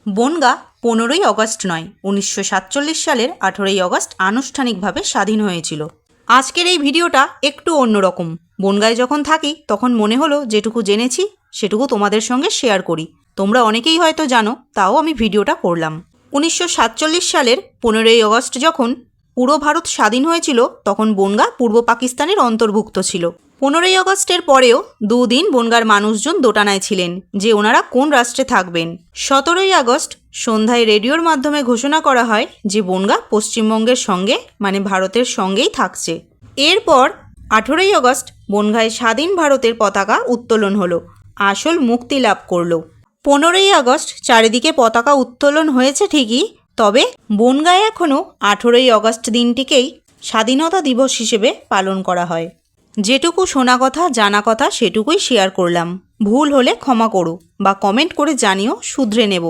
Bongaon 15ই August নয়, 1947 সালের 18ই August আনুষ্ঠানিকভাবে স্বাধীন হয়েছিল। আজকের এই ভিডিওটা একটু অন্যরকম। বনগাঁয় যখন থাকি তখন মনে হলো যেটুকু জেনেছি সেটুকু তোমাদের সঙ্গে শেয়ার করি। তোমরা অনেকেই হয়তো জানো, তাও আমি ভিডিওটা করলাম। 1947 সালের 15ই অগস্ট যখন পুরো ভারত স্বাধীন হয়েছিল তখন বনগাঁ পূর্ব পাকিস্তানের অন্তর্ভুক্ত ছিল। 15ই অগস্টের পরেও দুদিন বনগাঁর মানুষজন দোটানায় ছিলেন যে ওনারা কোন রাষ্ট্রে থাকবেন। 17ই আগস্ট সন্ধ্যায় রেডিওর মাধ্যমে ঘোষণা করা হয় যে বনগাঁ পশ্চিমবঙ্গের সঙ্গে মানে ভারতের সঙ্গেই থাকছে। এরপর 18ই আগস্ট বনগাঁয় স্বাধীন ভারতের পতাকা উত্তোলন হলো, আসল মুক্তি লাভ করলো। 15ই আগস্ট চারিদিকে পতাকা উত্তোলন হয়েছে ঠিকই, তবে বনগাঁয় এখনও 18ই আগস্ট দিনটিকেই স্বাধীনতা দিবস হিসেবে পালন করা হয়। যেটুকু শোনা কথা জানা কথা সেটুকুই শেয়ার করলাম। ভুল হলে ক্ষমা করো বা কমেন্ট করে জানিও, শুধরে নেব।